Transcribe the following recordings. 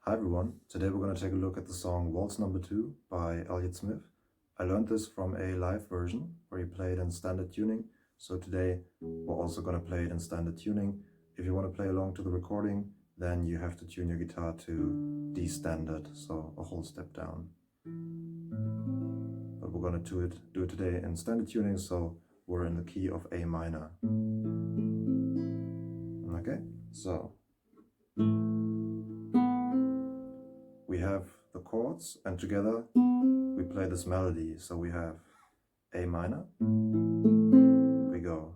Hi everyone, today we're going to take a look at the song Waltz No. 2 by Elliott. I learned this from a live version where he played in standard tuning, so today we're also going to play it in standard tuning. If you want to play along to the recording, then you have to tune your guitar to D standard, so a whole step down. But we're going to do it today in standard tuning, so we're in the key of A minor. Okay, so we have the chords, and together we play this melody. So we have A minor, we go.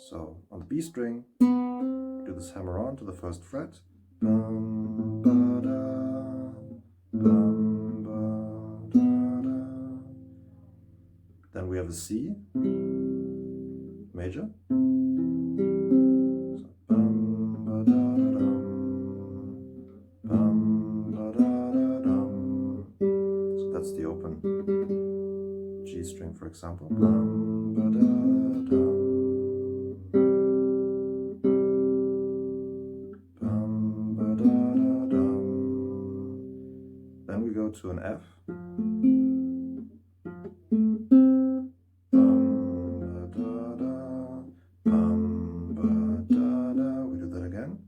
So on the B string, we do this hammer on to the first fret. Bum, ba, da, bum, ba, da, da. Then we have a C major. That's the open G string, for example. Then we go to an F. We do that again.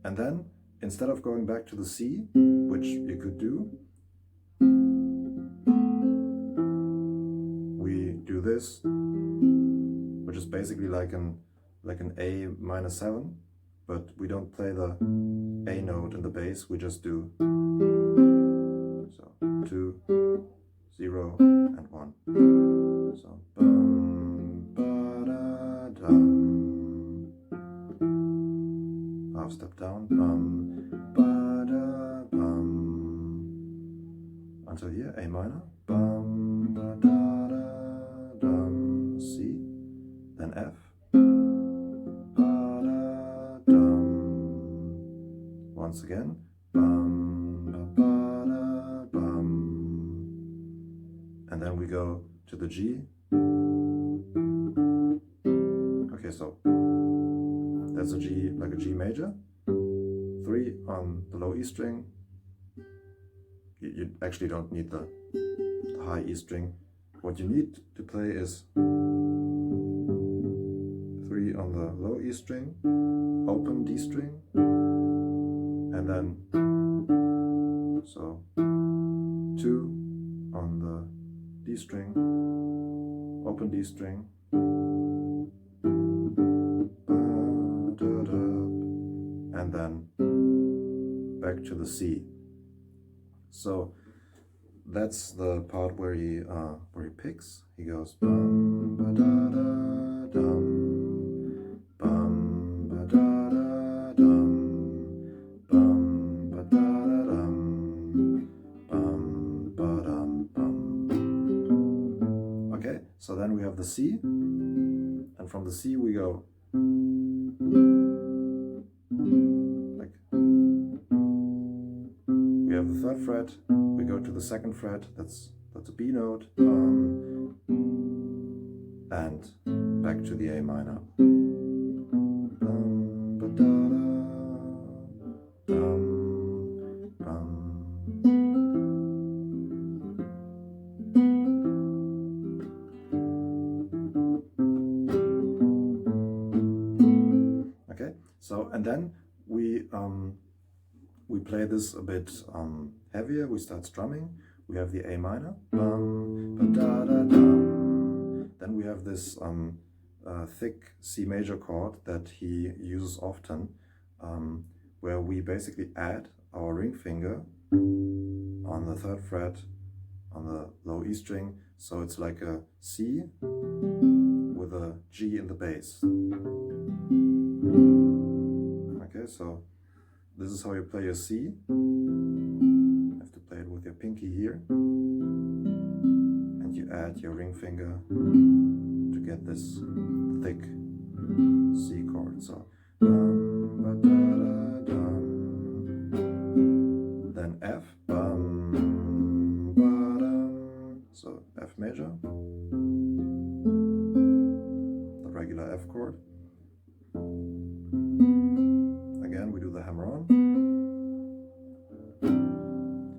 And then, instead of going back to the C, which you could do, we do this, which is basically like an A minor 7, but we don't play the A note in the bass, we just do so 2, 0, and 1. So bum, ba, da, dum. Half step down, bum, ba, da, bum, until here, A minor, bum, ba, da, da, dum, C, then F, ba, da, dum, once again, bum, ba, ba, da, bum, and then we go to the G. Okay, so that's a G, like a G major, 3 on the low E string. You actually don't need the high E string. What you need to play is 3 on the low E string, open D string, and then so 2 on the D string, open D string, and then back to the C. So that's the part where he picks. He goes bum, ba, da, da, dum, bum, ba, da, da, dum, bum, ba, da, da, dum, bum, ba, dum, bum. Okay, so then we have the C, and from the C we go like, we have the 3rd fret, we go to the 2nd fret, that's a B note, and back to the A minor. Okay, so and then we play this a bit heavier. We start strumming. We have the A minor, then we have this thick C major chord that he uses often, where we basically add our ring finger on the 3rd fret on the low E string, so it's like a C with a G in the bass. Okay, so this is how you play your C. You have to play it with your pinky here, and you add your ring finger to get this thick C chord. So then F, so F major, the F chord. Again, we do the hammer on.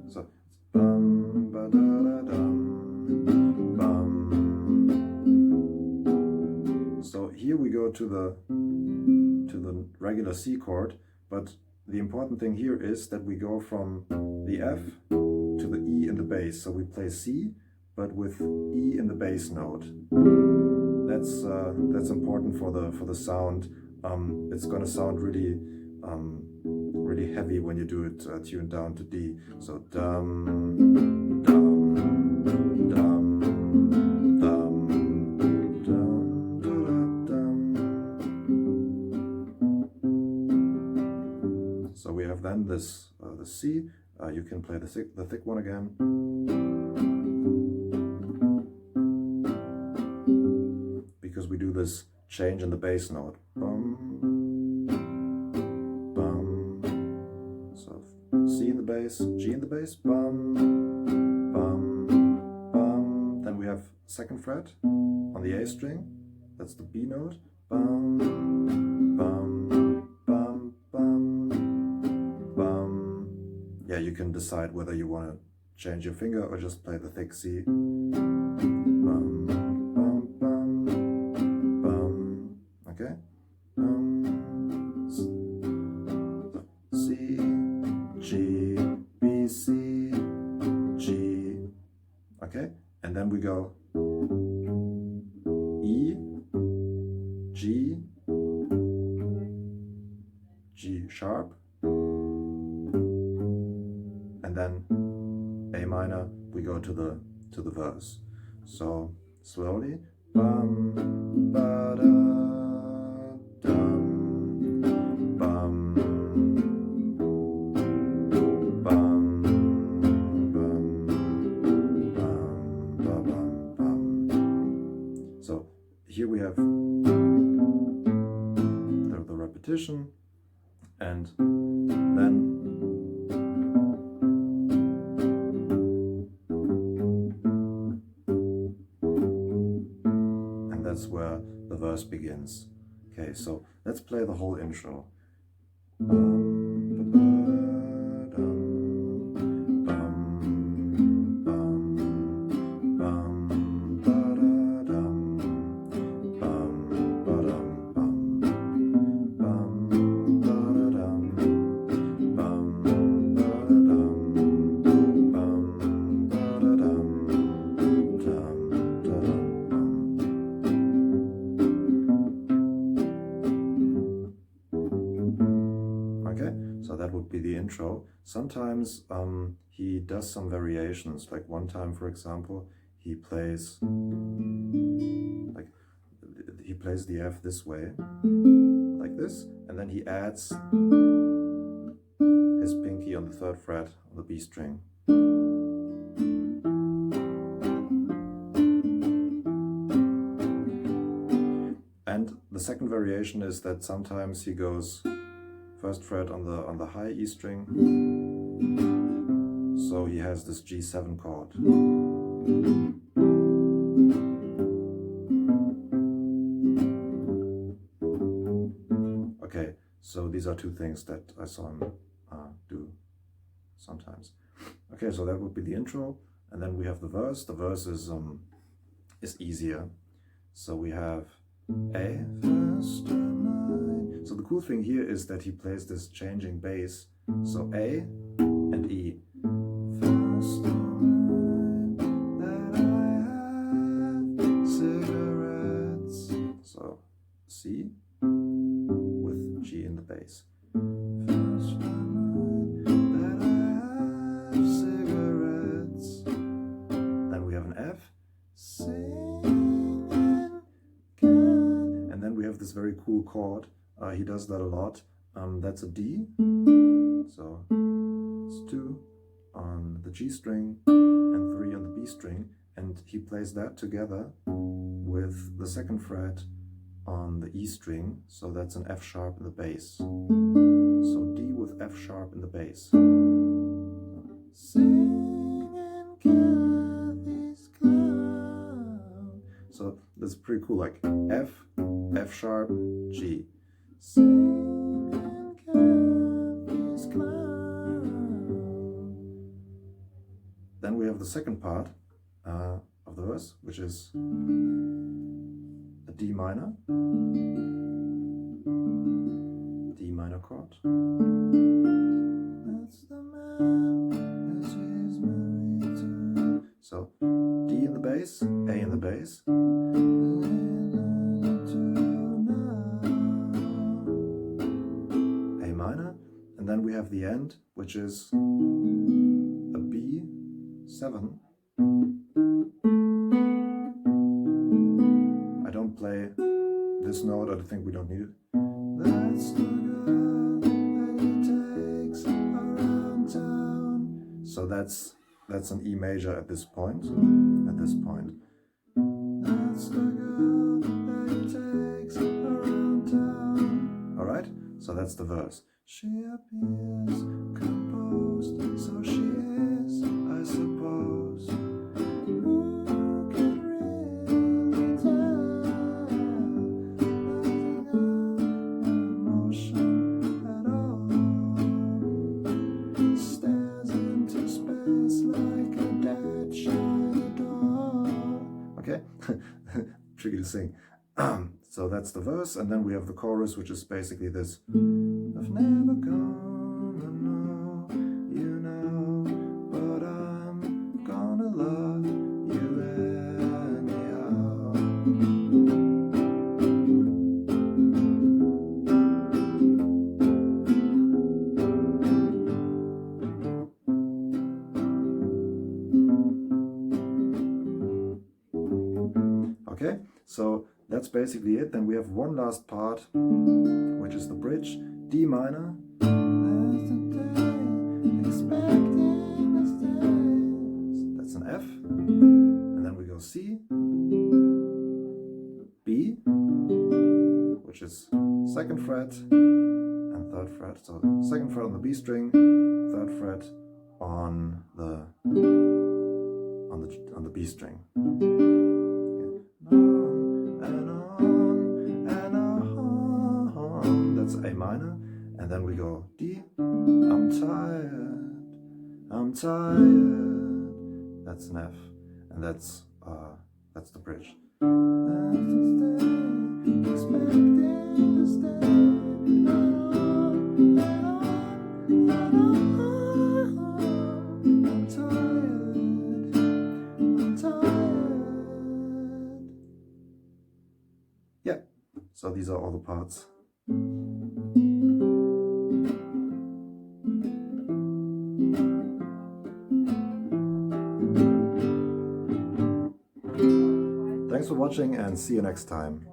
So it's bum ba da da dum bum. So here we go to the regular C chord, but the important thing here is that we go from the F to the E in the bass. So we play C, but with E in the bass note. That's important for the sound. It's going to sound really really heavy when you do it tuned down to D. So dum dum dum dum dum dum dum. So we have then this the C. You can play the thick one again. Because we do this change in the bass note. Bum, bum. So C in the bass, G in the bass, bum, bum, bum. Then we have second fret on the A string. That's the B note. Bum, bum, bum, bum, bum. Yeah, you can decide whether you want to change your finger or just play the thick C. Bum, bum, bum, bum. Okay. C, G, B, C, G. Okay, and then we go E, G, G sharp, and then A minor. We go to the verse. So slowly, bum, ba da, dum, bum, bum, bum, bum, ba, bum, bum. So here we have the repetition, and then that's where the verse begins. Okay, so let's play the whole intro. So that would be the intro. Sometimes he does some variations. Like one time, for example, he plays the F this way, like this, and then he adds his pinky on the third fret on the B string. And the second variation is that sometimes he goes first fret on the high E string, so he has this G7 chord. Okay, so these are two things that I saw him do sometimes. Okay, so that would be the intro, and then we have the verse. The verse is easier. So we have A. So the cool thing here is that he plays this changing bass. So A and E. First that I had cigarettes. So C with G in the bass. First that I have cigarettes. Then we have an F. And then we have this very cool chord. He does that a lot. That's a D. So it's 2 on the G string and 3 on the B string. And he plays that together with the second fret on the E string. So that's an F sharp in the bass. So D with F sharp in the bass. So the This is pretty cool, like F, F sharp, G. Then we have the second part of the verse, which is a D minor chord. So D in the bass, A in the bass. A minor, and then we have the end, which is a B7. I don't play this note, I think we don't need it. That's the girl that he takes around town. So that's an E major at this point. That's the girl that he takes around town. Alright, so that's the verse. She appears composed, so she is, I suppose. Who can really tell? Emotion at all. Stares into space like a dead shiny doll. Okay, tricky to sing. So that's the verse, and then we have the chorus, which is basically this. I've never gonna know, you know, but I'm gonna love you anyhow. Okay, so that's basically it. Then we have one last part, which is the bridge, D minor. That's an F. And then we go C, B, which is second fret and third fret. So second fret on the B string, third fret on the B string. That's A minor, and then we go D. I'm tired. That's an F, and that's the bridge. Yeah, so these are all the parts. Thanks for watching and see you next time.